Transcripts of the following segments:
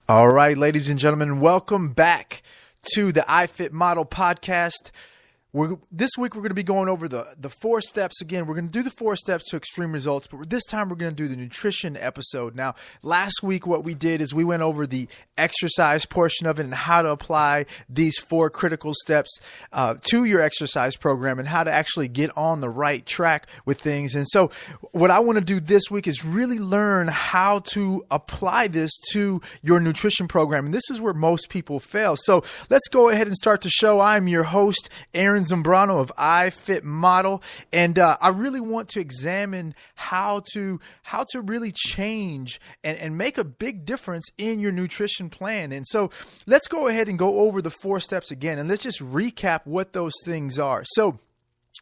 All right, ladies and gentlemen, welcome back to the iFit Model podcast. This week, we're going to be going over the 4 steps. Again, we're going to do the 4 steps to extreme results, but this time we're going to do the nutrition episode. Now, last week, what we did is we went over the exercise portion of it and how to apply these 4 critical steps to your exercise program and how to actually get on the right track with things. And so what I want to do this week is really learn how to apply this to your nutrition program. And this is where most people fail. So let's go ahead and start the show. I'm your host, Aaron Zambrano of iFit Model, and I really want to examine how to really change and make a big difference in your nutrition plan. And so let's go ahead and go over the 4 steps again, and let's just recap what those things are. So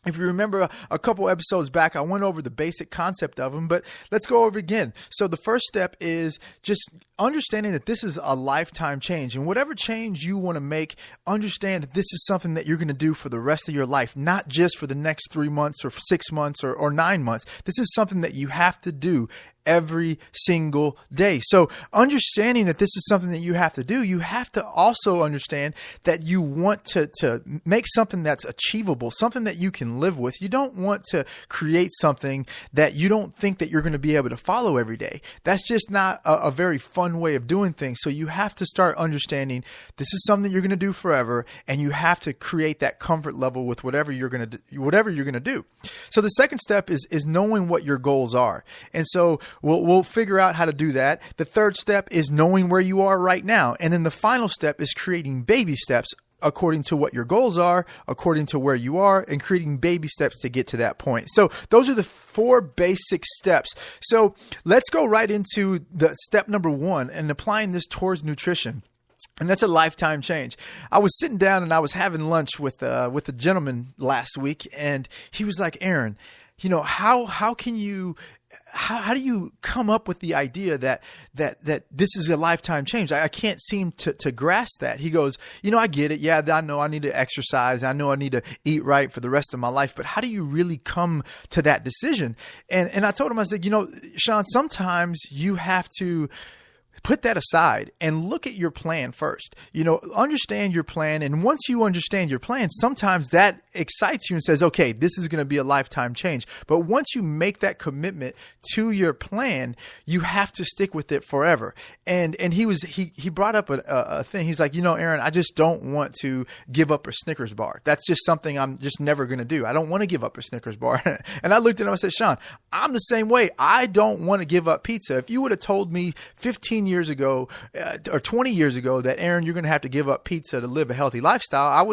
if you remember a couple episodes back, I went over the basic concept of them, but let's go over it again. So the first step is just understanding that this is a lifetime change, and whatever change you want to make, understand that this is something that you're going to do for the rest of your life, not just for the next 3 months or 6 months or 9 months. This is something that you have to do every single day. So understanding that this is something that you have to do, you have to also understand that you want to make something that's achievable, something that you can live with. You don't want to create something that you don't think that you're going to be able to follow every day. That's just not a very fun way of doing things. So you have to start understanding this is something you're going to do forever, and you have to create that comfort level with whatever you're going to do. So the second step is knowing what your goals are. And so we'll figure out how to do that. The third step is knowing where you are right now. And then the final step is creating baby steps according to what your goals are, according to where you are, and creating baby steps to get to that point. So those are the 4 basic steps. So let's go right into the step number 1 and applying this towards nutrition. And that's a lifetime change. I was sitting down and I was having lunch with a gentleman last week, and he was like, Aaron, you know, how do you come up with the idea that this is a lifetime change? I can't seem to grasp that. He goes, you know, I get it. Yeah, I know I need to exercise. I know I need to eat right for the rest of my life. But how do you really come to that decision? And I told him, I said, you know, Sean, sometimes you have to put that aside and look at your plan first. You know, understand your plan. And once you understand your plan, sometimes that excites you and says, okay, this is going to be a lifetime change. But once you make that commitment to your plan, you have to stick with it forever. And he brought up a thing. He's like, you know, Aaron, I just don't want to give up a Snickers bar. That's just something I'm just never going to do. I don't want to give up a Snickers bar. And I looked at him and I said, Sean, I'm the same way. I don't want to give up pizza. If you would have told me 15 years ago or 20 years ago that, Aaron, you're going to have to give up pizza to live a healthy lifestyle, I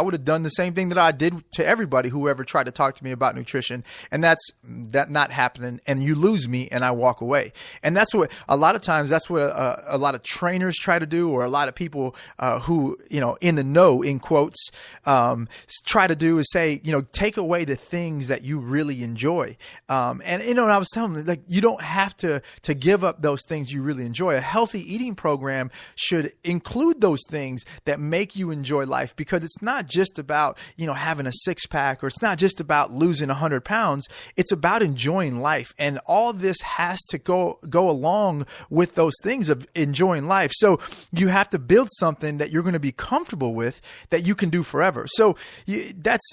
would have done the same thing that I did to everybody who ever tried to talk to me about nutrition. And that's not happening, and you lose me and I walk away. And that's what a lot of times, that's what a lot of trainers try to do, or a lot of people who, you know, in the know, in quotes, try to do is say, you know, take away the things that you really enjoy. And, you know, and I was telling them, like, you don't have to give up those things you really enjoy. A healthy eating program should include those things that make you enjoy life, because it's not just about, you know, having a 6-pack, or it's not just about losing 100 pounds. It's about enjoying life. And all this has to go along with those things of enjoying life. So you have to build something that you're going to be comfortable with, that you can do forever. So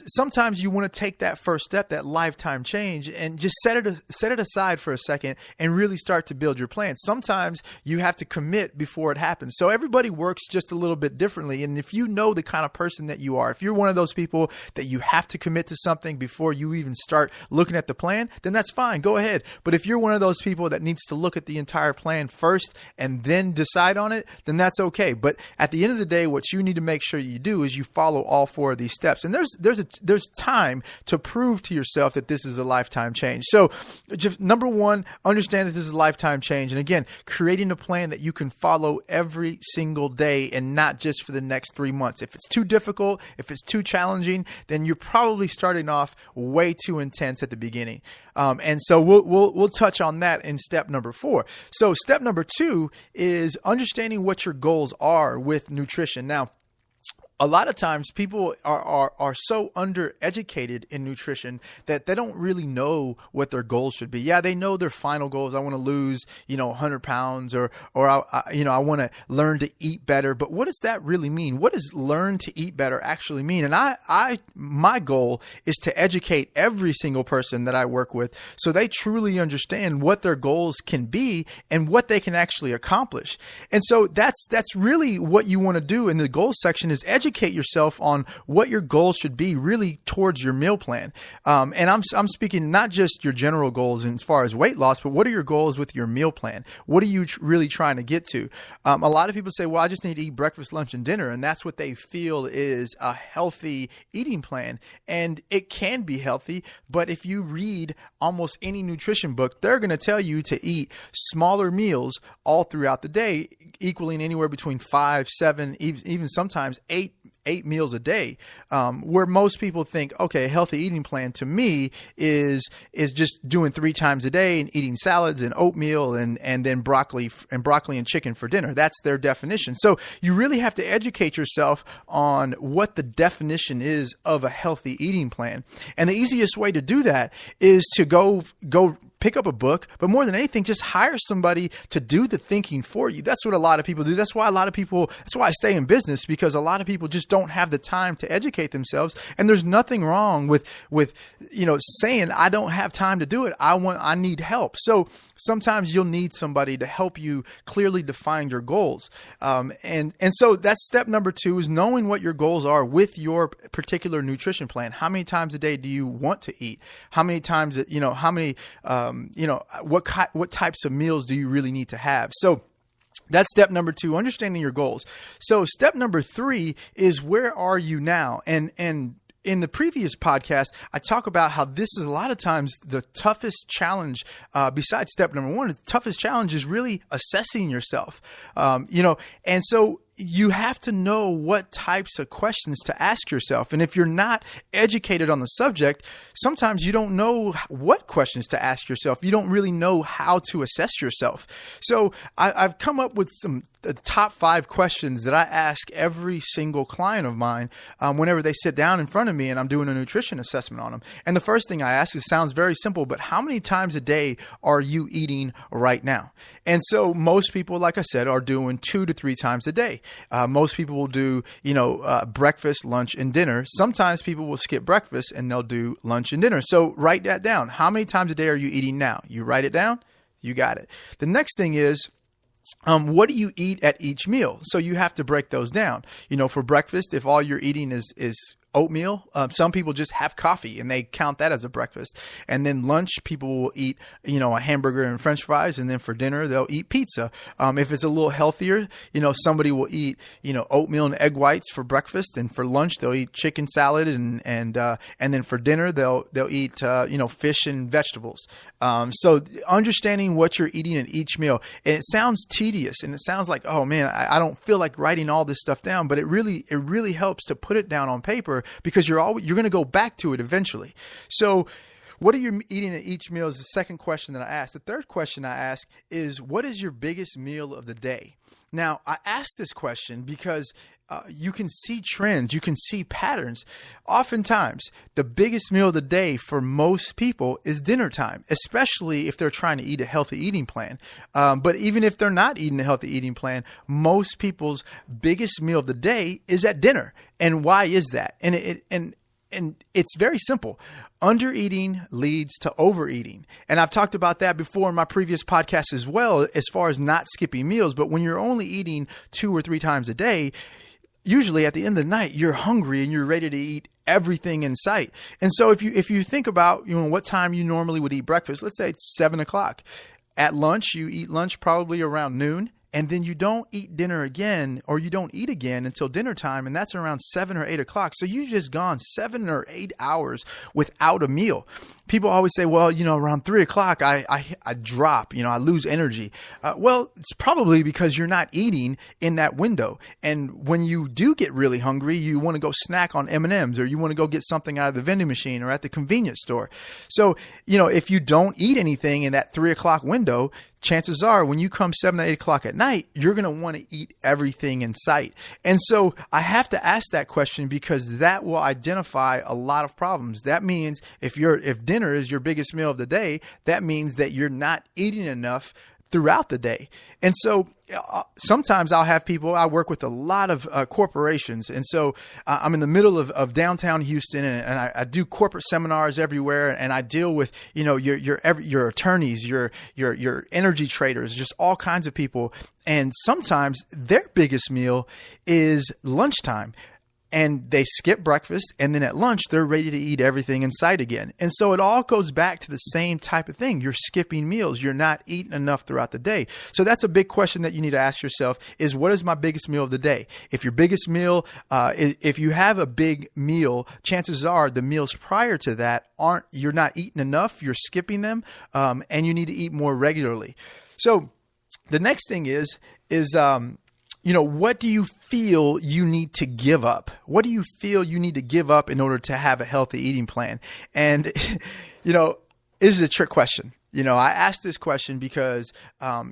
sometimes you want to take that first step, that lifetime change, and just set it aside for a second and really start to build your plan. Sometimes you have to commit before it happens. So everybody works just a little bit differently. And if you know the kind of person that you are, if you're one of those people that you have to commit to something before you even start looking at the plan, then that's fine. Go ahead. But if you're one of those people that needs to look at the entire plan first and then decide on it, then that's okay. But at the end of the day, what you need to make sure you do is you follow all 4 of these steps. And there's time to prove to yourself that this is a lifetime change. So just number 1, understand that this is a lifetime change. And again, creating a plan that you can follow every single day, and not just for the next 3 months. If it's too difficult, if it's too challenging, then you're probably starting off way too intense at the beginning. And so we'll touch on that in step number 4. So step number 2 is understanding what your goals are with nutrition. Now, a lot of times people are so undereducated in nutrition that they don't really know what their goals should be. Yeah, they know their final goals. I want to lose, 100 pounds or I want to learn to eat better. But what does that really mean? What does learn to eat better actually mean? And my goal is to educate every single person that I work with so they truly understand what their goals can be and what they can actually accomplish. And so that's really what you want to do in the goals section, is educate yourself on what your goals should be really towards your meal plan. And I'm speaking not just your general goals as far as weight loss, but what are your goals with your meal plan? What are you really trying to get to? A lot of people say, well, I just need to eat breakfast, lunch, and dinner. And that's what they feel is a healthy eating plan. And it can be healthy, but if you read almost any nutrition book, they're going to tell you to eat smaller meals all throughout the day, equaling anywhere between 5, 7, even sometimes 8 meals a day, where most people think, okay, a healthy eating plan to me is just doing 3 times a day and eating salads and oatmeal and then broccoli and chicken for dinner. That's their definition. So you really have to educate yourself on what the definition is of a healthy eating plan. And the easiest way to do that is to go pick up a book, but more than anything, just hire somebody to do the thinking for you. That's what a lot of people do. That's why I stay in business, because a lot of people just don't have the time to educate themselves. And there's nothing wrong with saying, I don't have time to do it. I need help. So sometimes you'll need somebody to help you clearly define your goals. And so that's step number 2, is knowing what your goals are with your particular nutrition plan. How many times a day do you want to eat? How many times, what types of meals do you really need to have? So that's step number 2, understanding your goals. So step number 3 is, where are you now? And in the previous podcast, I talk about how this is a lot of times the toughest challenge, besides step number 1, the toughest challenge is really assessing yourself. And so you have to know what types of questions to ask yourself. And if you're not educated on the subject, sometimes you don't know what questions to ask yourself. You don't really know how to assess yourself. So I've come up with the top 5 questions that I ask every single client of mine whenever they sit down in front of me and I'm doing a nutrition assessment on them. And the first thing I ask, it sounds very simple, but how many times a day are you eating right now? And so most people, like I said, are doing 2 to 3 times a day. Most people will do, breakfast, lunch, and dinner. Sometimes people will skip breakfast and they'll do lunch and dinner. So write that down. How many times a day are you eating now? You write it down. You got it. The next thing is, what do you eat at each meal? So you have to break those down. For breakfast, if all you're eating is oatmeal, some people just have coffee and they count that as a breakfast. And then lunch, people will eat, a hamburger and French fries. And then for dinner, they'll eat pizza. If it's a little healthier, somebody will eat, oatmeal and egg whites for breakfast. And for lunch, they'll eat chicken salad. And then for dinner, they'll eat, fish and vegetables. So understanding what you're eating at each meal, and it sounds tedious and it sounds like, oh man, I don't feel like writing all this stuff down, but it really helps to put it down on paper, because you're going to go back to it eventually. So what are you eating at each meal is the second question that I ask. The third question I ask is, what is your biggest meal of the day? Now, I ask this question because you can see trends, you can see patterns. Oftentimes, the biggest meal of the day for most people is dinner time, especially if they're trying to eat a healthy eating plan. But even if they're not eating a healthy eating plan, most people's biggest meal of the day is at dinner. And why is that? And it's very simple. Undereating leads to overeating. And I've talked about that before in my previous podcast as well, as far as not skipping meals. But when you're only eating 2 or 3 times a day, usually at the end of the night, you're hungry and you're ready to eat everything in sight. And so if you think about, what time you normally would eat breakfast, let's say it's 7:00. At lunch, you eat lunch probably around noon. And then you don't eat dinner again, or you don't eat again until dinner time, and that's around 7 or 8 o'clock. So you've just gone 7 or 8 hours without a meal. People always say, well, around 3 o'clock, I drop, I lose energy. Well, it's probably because you're not eating in that window. And when you do get really hungry, you want to go snack on M&Ms, or you want to go get something out of the vending machine or at the convenience store. So, if you don't eat anything in that 3 o'clock window, chances are when you come 7 to 8 o'clock at night, you're going to want to eat everything in sight. And so I have to ask that question because that will identify a lot of problems. That means if dinner is your biggest meal of the day, that means that you're not eating enough throughout the day. And so sometimes I'll have people, I work with a lot of corporations. And so I'm in the middle of downtown Houston, and I do corporate seminars everywhere. And I deal with, your attorneys, your energy traders, just all kinds of people. And sometimes their biggest meal is lunchtime. And they skip breakfast, and then at lunch, they're ready to eat everything in sight again. And so it all goes back to the same type of thing. You're skipping meals. You're not eating enough throughout the day. So that's a big question that you need to ask yourself is, what is my biggest meal of the day? If your biggest meal, if you have a big meal, chances are the meals prior to that you're not eating enough. You're skipping them, and you need to eat more regularly. So the next thing is what do you feel you need to give up? What do you feel you need to give up in order to have a healthy eating plan? And, this is a trick question. I asked this question because, I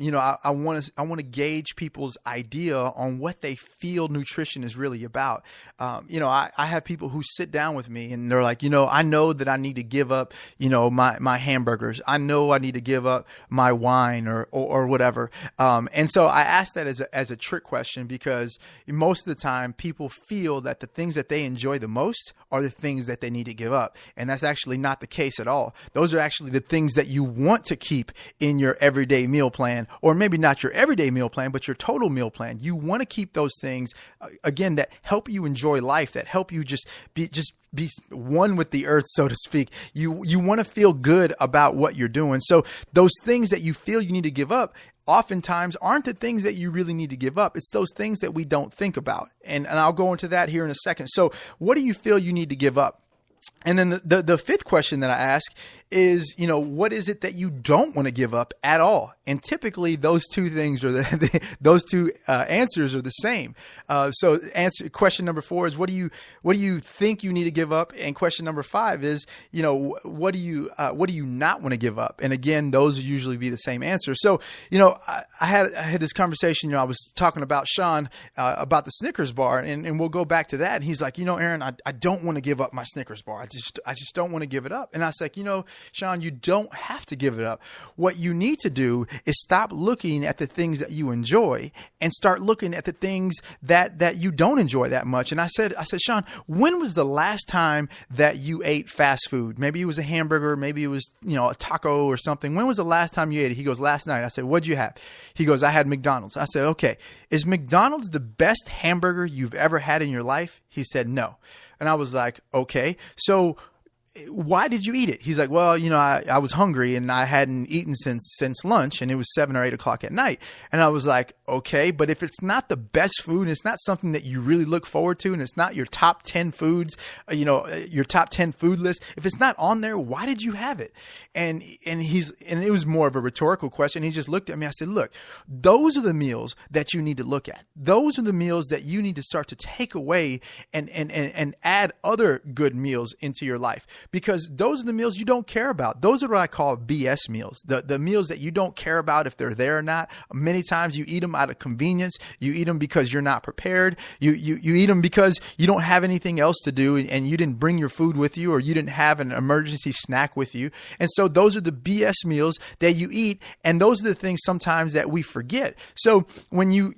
want to gauge people's idea on what they feel nutrition is really about. I have people who sit down with me and they're like, I know that I need to give up, my hamburgers. I know I need to give up my wine or whatever. And so I asked that as a trick question because most of the time people feel that the things that they enjoy the most are the things that they need to give up. And that's actually not the case at all. Those are actually the things that you want to keep in your everyday meal plan, or maybe not your everyday meal plan, but your total meal plan. You want to keep those things, again, that help you enjoy life, that help you just be one with the earth, so to speak. You want to feel good about what you're doing. So those things that you feel you need to give up oftentimes aren't the things that you really need to give up. It's those things that we don't think about. And I'll go into that here in a second. So what do you feel you need to give up? And then the fifth question that I ask is, what is it that you don't want to give up at all? And typically those two things are those two answers are the same. So question number 4 is, what do you think you need to give up? And question number 5 is, what do you not want to give up? And again, those will usually be the same answer. So, I had this conversation, I was talking about Sean, about the Snickers bar, and we'll go back to that. And he's like, Aaron, I don't want to give up my Snickers bar. I just don't want to give it up. And I was like, Sean, you don't have to give it up. What you need to do is stop looking at the things that you enjoy and start looking at the things that you don't enjoy that much. And I said, Sean, when was the last time that you ate fast food? Maybe it was a hamburger, maybe it was, a taco or something. When was the last time you ate it? He goes, last night. I said, what'd you have? He goes, I had McDonald's. I said, okay, is McDonald's the best hamburger you've ever had in your life? He said, no. And I was like, okay, so why did you eat it? He's like, well, I was hungry and I hadn't eaten since lunch, and it was 7 or 8 o'clock at night. And I was like, okay, but if it's not the best food and it's not something that you really look forward to, and it's not your top 10 foods, your top 10 food list, if it's not on there, why did you have it? And it was more of a rhetorical question. He just looked at me. I said, look, those are the meals that you need to look at. Those are the meals that you need to start to take away and add other good meals into your life. Because those are the meals you don't care about. Those are what I call BS meals. The meals that you don't care about if they're there or not. Many times you eat them out of convenience. You eat them because you're not prepared. You eat them because you don't have anything else to do, and you didn't bring your food with you, or you didn't have an emergency snack with you. And so those are the BS meals that you eat, and those are the things sometimes that we forget. So when you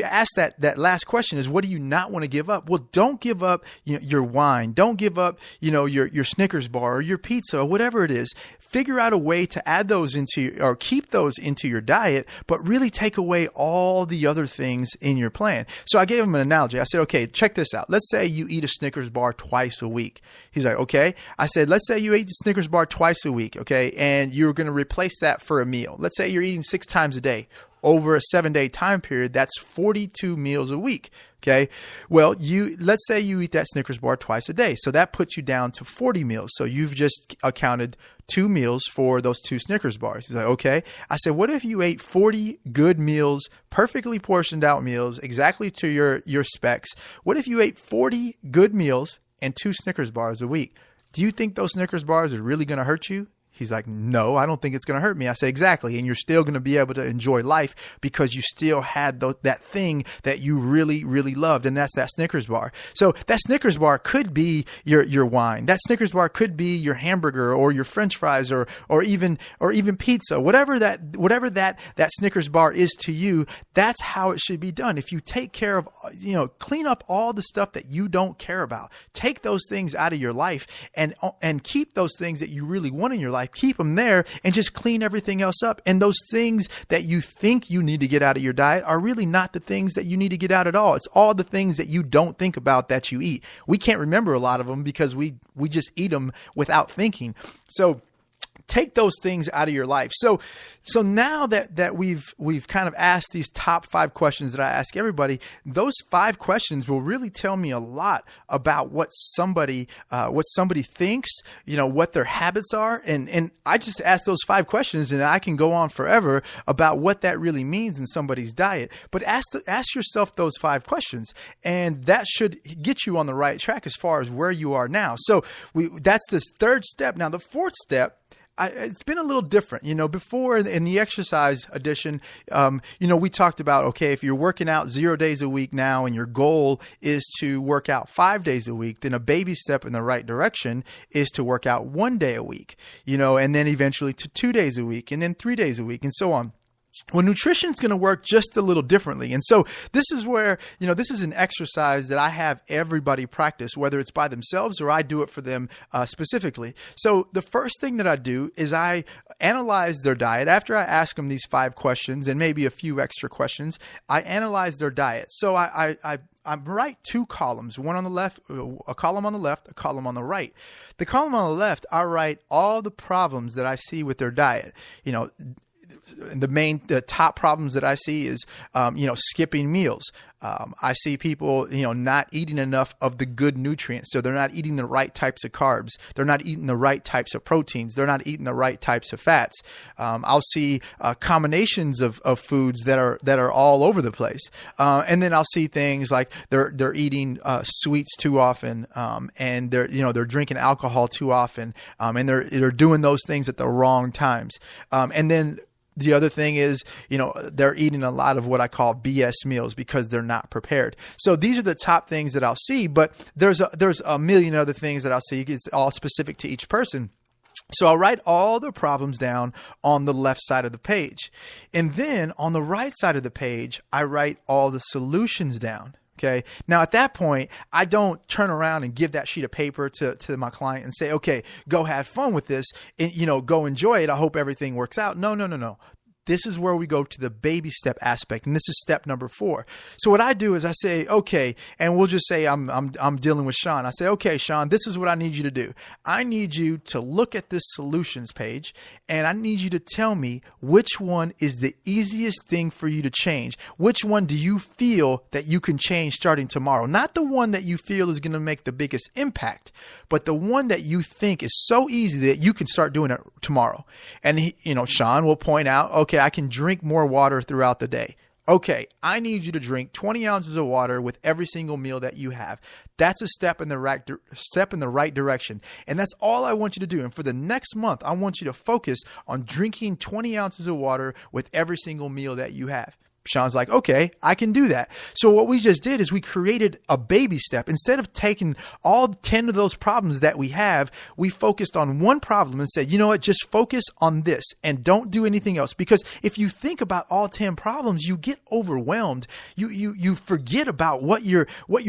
ask that last question is, what do you not want to give up? Well, don't give up your wine. Don't give up your Snickers bar or your pizza or whatever it is. Figure out a way to add those or keep those into your diet, but really take away all the other things in your plan. So I gave him an analogy. I said, okay, check this out. Let's say you eat a Snickers bar twice a week. He's like, okay. I said, let's say you ate the Snickers bar twice a week, okay, and you're going to replace that for a meal. Let's say you're eating 6 times a day. Over a 7-day time period, that's 42 meals a week. Okay. Well, let's say you eat that Snickers bar twice a day. So that puts you down to 40 meals. So you've just accounted 2 meals for those 2 Snickers bars. He's like, okay. I said, what if you ate 40 good meals, perfectly portioned out meals, exactly to your specs? What if you ate 40 good meals and 2 Snickers bars a week? Do you think those Snickers bars are really going to hurt you? He's like, no, I don't think it's going to hurt me. I say, exactly. And you're still going to be able to enjoy life because you still had that thing that you really, really loved. And that's that Snickers bar. So that Snickers bar could be your wine. That Snickers bar could be your hamburger or your French fries or even pizza, whatever that Snickers bar is to you. That's how it should be done. If you take care of, clean up all the stuff that you don't care about, take those things out of your life and keep those things that you really want in your life, keep them there and just clean everything else up. And those things that you think you need to get out of your diet are really not the things that you need to get out at all. It's all the things that you don't think about that you eat. We can't remember a lot of them because we just eat them without thinking. So take those things out of your life. So now that we've kind of asked these top 5 questions that I ask everybody, those 5 questions will really tell me a lot about what somebody thinks, what their habits are. And I just ask those 5 questions and I can go on forever about what that really means in somebody's diet. But ask yourself those 5 questions, and that should get you on the right track as far as where you are now. So that's the 3rd step. Now, the 4th step, it's been a little different. Before in the exercise edition, we talked about, okay, if you're working out 0 days a week now and your goal is to work out 5 days a week, then a baby step in the right direction is to work out 1 day a week, and then eventually to 2 days a week and then 3 days a week and so on. Well, nutrition is going to work just a little differently. And so this is where, this is an exercise that I have everybody practice, whether it's by themselves or I do it for them specifically. So the first thing that I do is I analyze their diet. After I ask them these 5 questions and maybe a few extra questions, I analyze their diet. So I write 2 columns, one on the left, a column on the left, a column on the right. The column on the left, I write all the problems that I see with their diet. The top problems that I see is, skipping meals. I see people, not eating enough of the good nutrients. So they're not eating the right types of carbs. They're not eating the right types of proteins. They're not eating the right types of fats. I'll see combinations of foods that are all over the place. And then I'll see things like they're eating sweets too often, and they're drinking alcohol too often, and they're doing those things at the wrong times. And then the other thing is, they're eating a lot of what I call BS meals because they're not prepared. So these are the top things that I'll see, but there's a million other things that I'll see. It's all specific to each person. So I'll write all the problems down on the left side of the page. And then on the right side of the page, I write all the solutions down. Okay. Now at that point, I don't turn around and give that sheet of paper to my client and say, okay, go have fun with this and, go enjoy it. I hope everything works out. No. This is where we go to the baby step aspect. And this is step number 4. So what I do is I say, okay, and we'll just say I'm dealing with Sean. I say, okay, Sean, this is what I need you to do. I need you to look at this solutions page and I need you to tell me which one is the easiest thing for you to change. Which one do you feel that you can change starting tomorrow? Not the one that you feel is going to make the biggest impact, but the one that you think is so easy that you can start doing it tomorrow. And Sean will point out, okay, I can drink more water throughout the day. Okay, I need you to drink 20 ounces of water with every single meal that you have. That's a step in the right direction. And that's all I want you to do. And for the next month, I want you to focus on drinking 20 ounces of water with every single meal that you have. Sean's like, okay, I can do that. So what we just did is we created a baby step. Instead of taking all 10 of those problems that we have, we focused on one problem and said, you know what, just focus on this and don't do anything else. Because if you think about all 10 problems, you get overwhelmed. You forget about what you're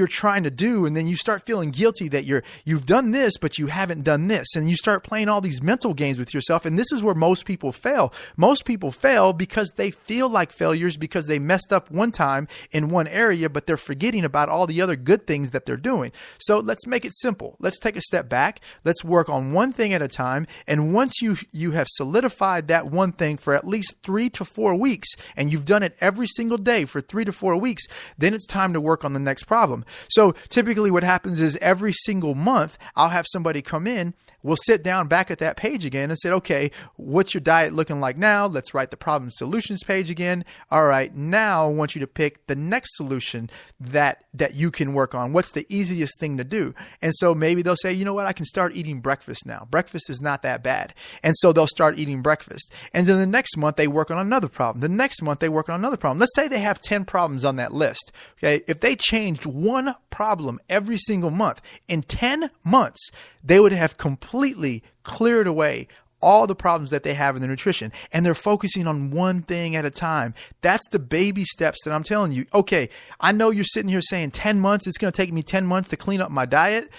trying to do. And then you start feeling guilty that you've done this, but you haven't done this. And you start playing all these mental games with yourself. And this is where most people fail. Most people fail because they feel like failures because they messed up one time in one area, but they're forgetting about all the other good things that they're doing. So let's make it simple. Let's take a step back. Let's work on one thing at a time. And once you have solidified that one thing for at least 3 to 4 weeks, and you've done it every single day for 3 to 4 weeks, then it's time to work on the next problem. So typically what happens is every single month, I'll have somebody come in we'll sit down back at that page again and say, okay, what's your diet looking like now? Let's write the problem solutions page again. All right, now I want you to pick the next solution that you can work on. What's the easiest thing to do? And so maybe they'll say, you know what, I can start eating breakfast now. Breakfast is not that bad. And so they'll start eating breakfast. And then the next month they work on another problem. The next month they work on another problem. Let's say they have 10 problems on that list. Okay, if they changed one problem every single month, in 10 months, they would have completely cleared away all the problems that they have in their nutrition, and they're focusing on one thing at a time. That's the baby steps that I'm telling you. Okay, I know you're sitting here saying 10 months, it's going to take me 10 months to clean up my diet.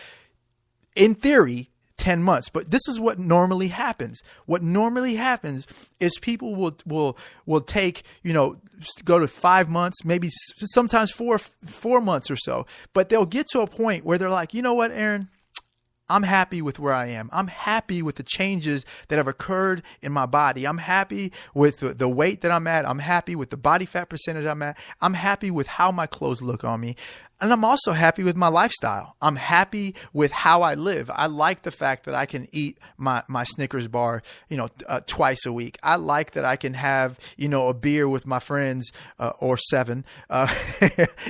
In theory, 10 months, but this is what normally happens. What normally happens is people will take, go to 5 months, maybe sometimes four months or so, but they'll get to a point where they're like, you know what, Aaron? I'm happy with where I am. I'm happy with the changes that have occurred in my body. I'm happy with the weight that I'm at. I'm happy with the body fat percentage I'm at. I'm happy with how my clothes look on me. And I'm also happy with my lifestyle. I'm happy with how I live. I like the fact that I can eat my Snickers bar, twice a week. I like that I can have, a beer with my friends, or 7,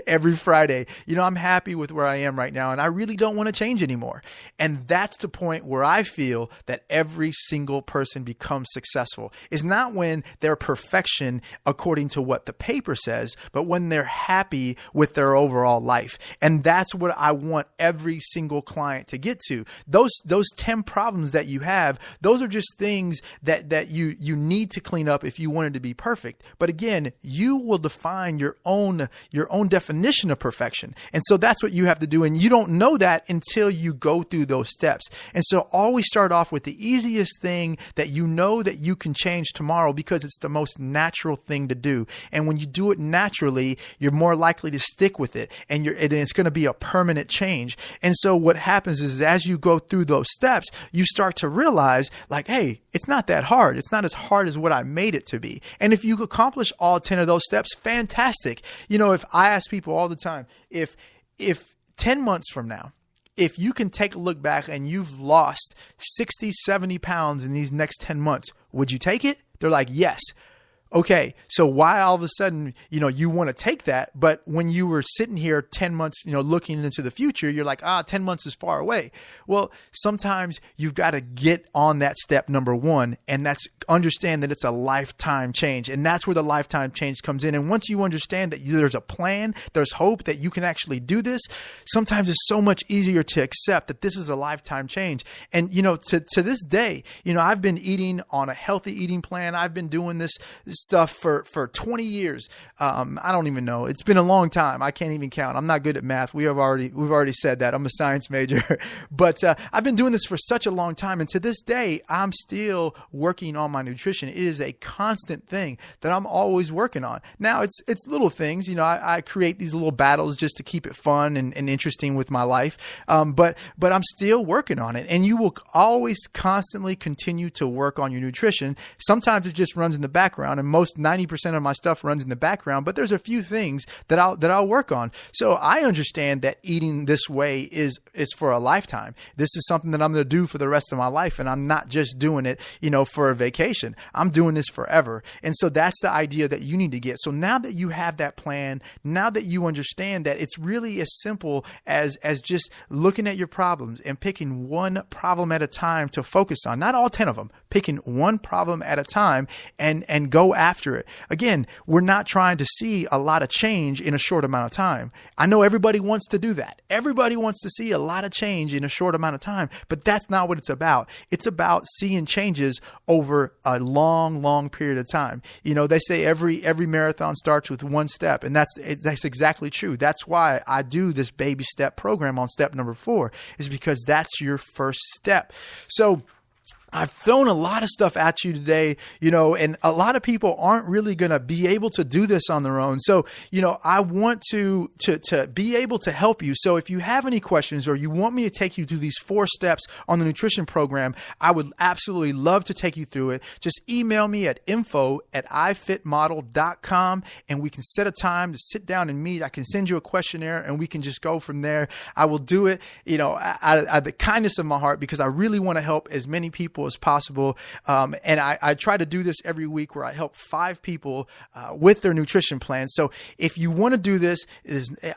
every Friday. I'm happy with where I am right now, and I really don't want to change anymore. And that's the point where I feel that every single person becomes successful. It's not when they're perfection according to what the paper says, but when they're happy with their overall life. And that's what I want every single client to get to. Those 10 problems that you have, those are just things that you need to clean up if you want it to be perfect. But again, you will define your own definition of perfection. And so that's what you have to do. And you don't know that until you go through those steps. And so always start off with the easiest thing that you know that you can change tomorrow, because it's the most natural thing to do. And when you do it naturally, you're more likely to stick with it, and it's going to be a permanent change. And so what happens is, as you go through those steps, you start to realize, like, hey, it's not that hard. It's not as hard as what I made it to be. And if you accomplish all 10 of those steps, fantastic. If I ask people all the time, if 10 months from now, if you can take a look back and you've lost 60, 70 pounds in these next 10 months, would you take it? They're like, yes. Okay, so why all of a sudden, you want to take that, but when you were sitting here 10 months, looking into the future, you're like, 10 months is far away. Well, sometimes you've got to get on that step number 1, and that's understand that it's a lifetime change. And that's where the lifetime change comes in. And once you understand that there's a plan, there's hope that you can actually do this, sometimes it's so much easier to accept that this is a lifetime change. And, to this day, I've been eating on a healthy eating plan. I've been doing this stuff for 20 years. I don't even know. It's been a long time. I can't even count. I'm not good at math. We've already said that. I'm a science major, but I've been doing this for such a long time. And to this day, I'm still working on my nutrition. It is a constant thing that I'm always working on. Now it's little things, I create these little battles just to keep it fun and interesting with my life. But I'm still working on it, and you will always constantly continue to work on your nutrition. Sometimes it just runs in the background, and most 90% of my stuff runs in the background, but there's a few things that I'll work on. So I understand that eating this way is for a lifetime. This is something that I'm going to do for the rest of my life. And I'm not just doing it, for a vacation. I'm doing this forever. And so that's the idea that you need to get. So now that you have that plan, now that you understand that it's really as simple as just looking at your problems and picking one problem at a time to focus on, not all 10 of them, picking one problem at a time and go after it. Again, we're not trying to see a lot of change in a short amount of time. I know everybody wants to do that. Everybody wants to see a lot of change in a short amount of time, but that's not what it's about. It's about seeing changes over a long, long period of time. They say every marathon starts with one step, and that's exactly true. That's why I do this baby step program on step number 4, is because that's your first step. So I've thrown a lot of stuff at you today, and a lot of people aren't really going to be able to do this on their own. So, I want to be able to help you. So if you have any questions or you want me to take you through these 4 steps on the nutrition program, I would absolutely love to take you through it. Just email me at info@ifitmodel.com and we can set a time to sit down and meet. I can send you a questionnaire and we can just go from there. I will do it, out of the kindness of my heart, because I really want to help as many people as possible. And I try to do this every week where I help 5 people with their nutrition plan. So if you want to do this,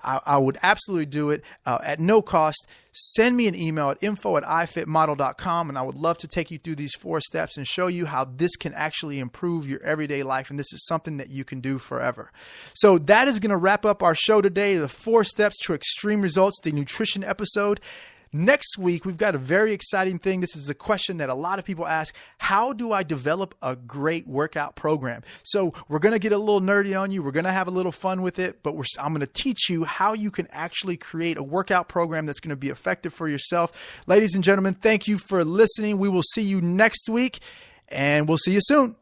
I would absolutely do it at no cost. Send me an email at info@ifitmodel.com and I would love to take you through these 4 steps and show you how this can actually improve your everyday life. And this is something that you can do forever. So that is going to wrap up our show today, the 4 steps to extreme results, the nutrition episode. Next week, we've got a very exciting thing. This is a question that a lot of people ask. How do I develop a great workout program? So we're going to get a little nerdy on you. We're going to have a little fun with it, but I'm going to teach you how you can actually create a workout program that's going to be effective for yourself. Ladies and gentlemen, thank you for listening. We will see you next week and we'll see you soon.